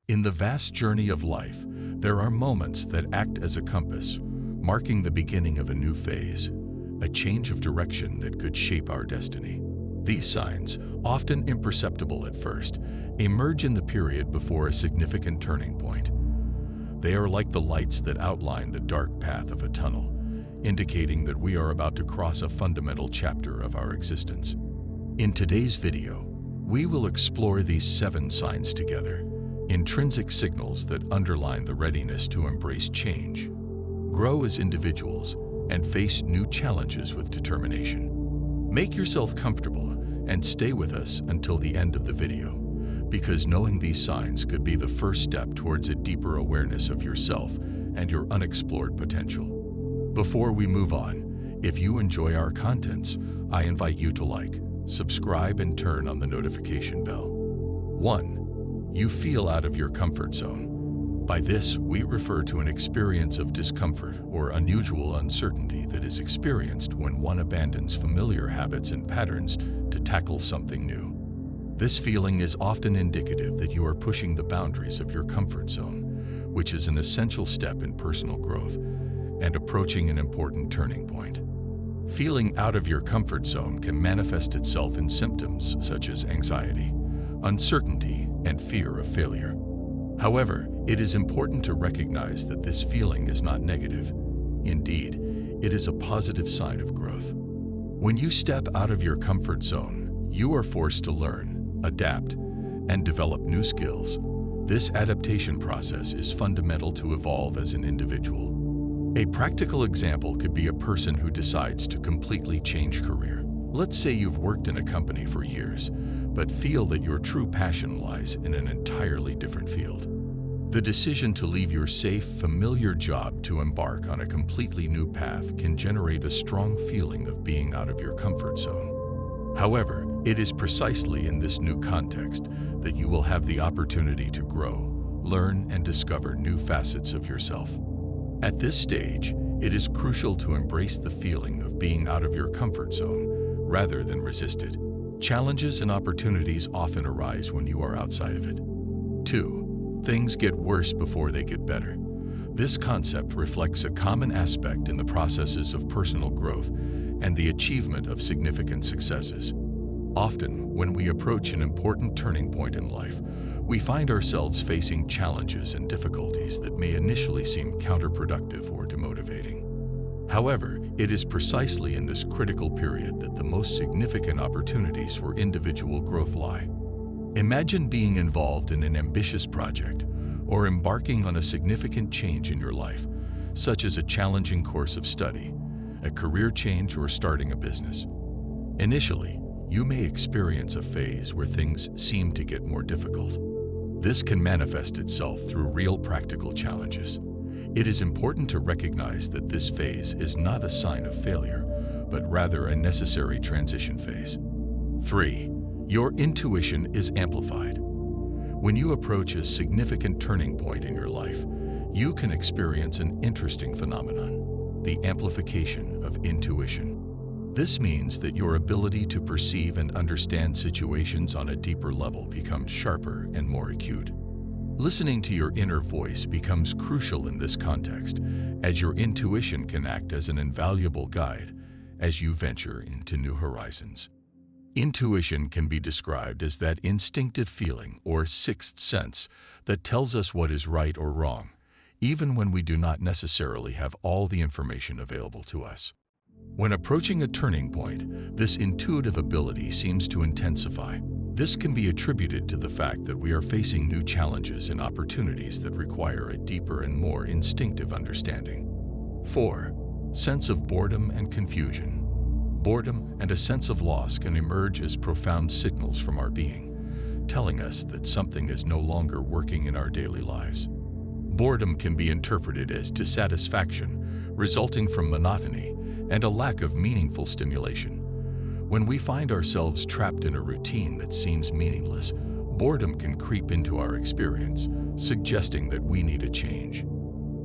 In the vast journey of life, there are moments that act as a compass, marking the beginning of a new phase, a change of direction that could shape our destiny. These signs, often imperceptible at first, emerge in the period before a significant turning point. They are like the lights that outline the dark path of a tunnel, indicating that we are about to cross a fundamental chapter of our existence. In today's video, we will explore these 7 signs together, intrinsic signals that underline the readiness to embrace change, grow as individuals, and face new challenges with determination. Make yourself comfortable and stay with us until the end of the video, because knowing these signs could be the first step towards a deeper awareness of yourself and your unexplored potential. Before we move on, if you enjoy our contents, I invite you to like, subscribe, and turn on the notification bell. 1. You feel out of your comfort zone. By this, we refer to an experience of discomfort or unusual uncertainty that is experienced when one abandons familiar habits and patterns to tackle something new. This feeling is often indicative that you are pushing the boundaries of your comfort zone, which is an essential step in personal growth and approaching an important turning point. Feeling out of your comfort zone can manifest itself in symptoms such as anxiety, uncertainty, and fear of failure. However, it is important to recognize that this feeling is not negative. Indeed, it is a positive sign of growth. When you step out of your comfort zone, you are forced to learn, adapt, and develop new skills. This adaptation process is fundamental to evolve as an individual. A practical example could be a person who decides to completely change career. Let's say you've worked in a company for years, but feel that your true passion lies in an entirely different field. The decision to leave your safe, familiar job to embark on a completely new path can generate a strong feeling of being out of your comfort zone. However, it is precisely in this new context that you will have the opportunity to grow, learn, and discover new facets of yourself. At this stage, it is crucial to embrace the feeling of being out of your comfort zone rather than resist it. Challenges and opportunities often arise when you are outside of it. 2. Things get worse before they get better. This concept reflects a common aspect in the processes of personal growth and the achievement of significant successes. Often, when we approach an important turning point in life, we find ourselves facing challenges and difficulties that may initially seem counterproductive or demotivating. However, it is precisely in this critical period that the most significant opportunities for individual growth lie. Imagine being involved in an ambitious project or embarking on a significant change in your life, such as a challenging course of study, a career change, or starting a business. Initially, you may experience a phase where things seem to get more difficult. This can manifest itself through real practical challenges. It is important to recognize that this phase is not a sign of failure, but rather a necessary transition phase. 3. Your intuition is amplified. When you approach a significant turning point in your life, you can experience an interesting phenomenon, the amplification of intuition. This means that your ability to perceive and understand situations on a deeper level becomes sharper and more acute. Listening to your inner voice becomes crucial in this context, as your intuition can act as an invaluable guide as you venture into new horizons. Intuition can be described as that instinctive feeling or sixth sense that tells us what is right or wrong, even when we do not necessarily have all the information available to us. When approaching a turning point, this intuitive ability seems to intensify. This can be attributed to the fact that we are facing new challenges and opportunities that require a deeper and more instinctive understanding. 4. Sense of boredom and confusion. Boredom and a sense of loss can emerge as profound signals from our being, telling us that something is no longer working in our daily lives. Boredom can be interpreted as dissatisfaction resulting from monotony and a lack of meaningful stimulation. When we find ourselves trapped in a routine that seems meaningless, boredom can creep into our experience, suggesting that we need a change.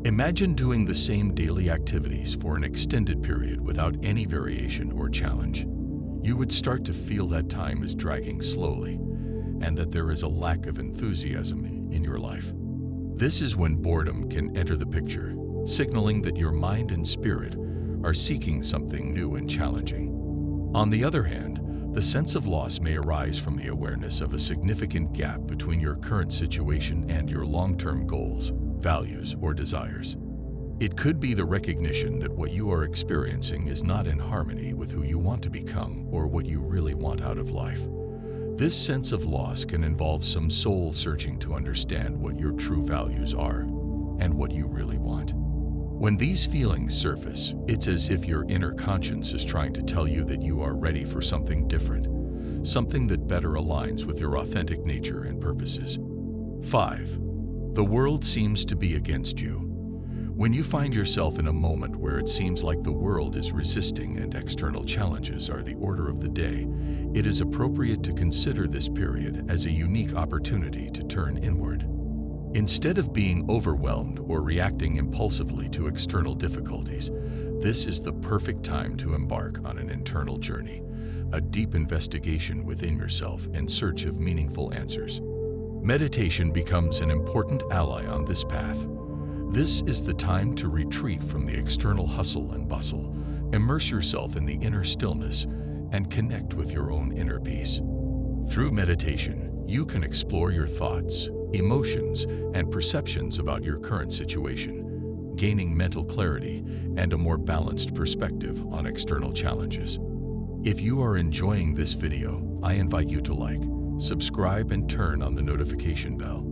Imagine doing the same daily activities for an extended period without any variation or challenge. You would start to feel that time is dragging slowly, and that there is a lack of enthusiasm in your life. This is when boredom can enter the picture, signaling that your mind and spirit are seeking something new and challenging. On the other hand, the sense of loss may arise from the awareness of a significant gap between your current situation and your long-term goals, values, or desires. It could be the recognition that what you are experiencing is not in harmony with who you want to become or what you really want out of life. This sense of loss can involve some soul searching to understand what your true values are and what you really want. When these feelings surface, it's as if your inner conscience is trying to tell you that you are ready for something different, something that better aligns with your authentic nature and purposes. 5. The world seems to be against you. When you find yourself in a moment where it seems like the world is resisting and external challenges are the order of the day, it is appropriate to consider this period as a unique opportunity to turn inward. Instead of being overwhelmed or reacting impulsively to external difficulties, this is the perfect time to embark on an internal journey, a deep investigation within yourself in search of meaningful answers. Meditation becomes an important ally on this path. This is the time to retreat from the external hustle and bustle, immerse yourself in the inner stillness, and connect with your own inner peace. Through meditation, you can explore your thoughts, emotions, and perceptions about your current situation, gaining mental clarity and a more balanced perspective on external challenges. If you are enjoying this video, I invite you to like, subscribe, and turn on the notification bell.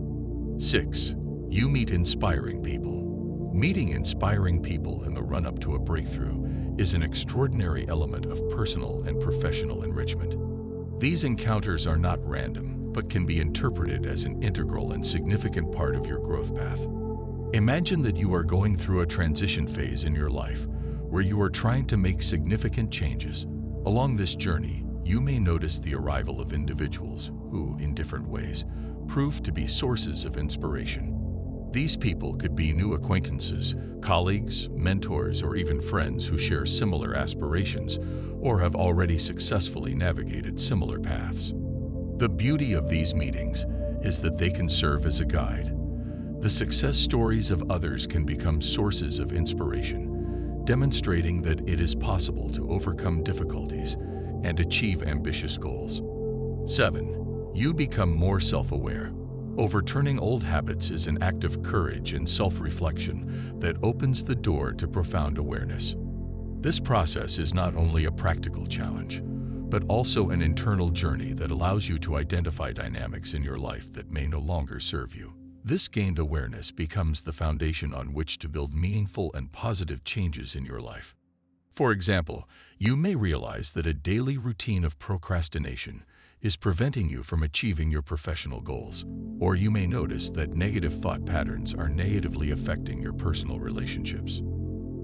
6. You meet inspiring people. Meeting inspiring people in the run-up to a breakthrough is an extraordinary element of personal and professional enrichment. These encounters are not random, but can be interpreted as an integral and significant part of your growth path. Imagine that you are going through a transition phase in your life where you are trying to make significant changes. Along this journey, you may notice the arrival of individuals who, in different ways, prove to be sources of inspiration. These people could be new acquaintances, colleagues, mentors, or even friends who share similar aspirations or have already successfully navigated similar paths. The beauty of these meetings is that they can serve as a guide. The success stories of others can become sources of inspiration, demonstrating that it is possible to overcome difficulties and achieve ambitious goals. 7. You become more self-aware. Overturning old habits is an act of courage and self-reflection that opens the door to profound awareness. This process is not only a practical challenge, but also an internal journey that allows you to identify dynamics in your life that may no longer serve you. This gained awareness becomes the foundation on which to build meaningful and positive changes in your life. For example, you may realize that a daily routine of procrastination is preventing you from achieving your professional goals, or you may notice that negative thought patterns are negatively affecting your personal relationships.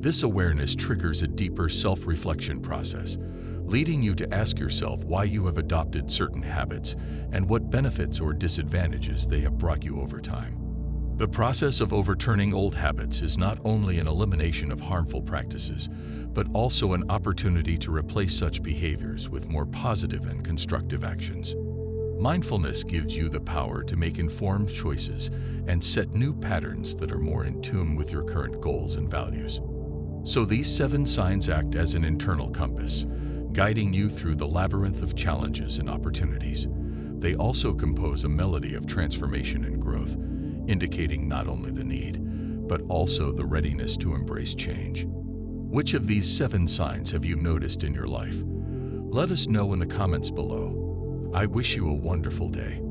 This awareness triggers a deeper self-reflection process, leading you to ask yourself why you have adopted certain habits and what benefits or disadvantages they have brought you over time. The process of overturning old habits is not only an elimination of harmful practices, but also an opportunity to replace such behaviors with more positive and constructive actions. Mindfulness gives you the power to make informed choices and set new patterns that are more in tune with your current goals and values. So these 7 signs act as an internal compass, guiding you through the labyrinth of challenges and opportunities. They also compose a melody of transformation and growth, indicating not only the need, but also the readiness to embrace change. Which of these 7 signs have you noticed in your life? Let us know in the comments below. I wish you a wonderful day.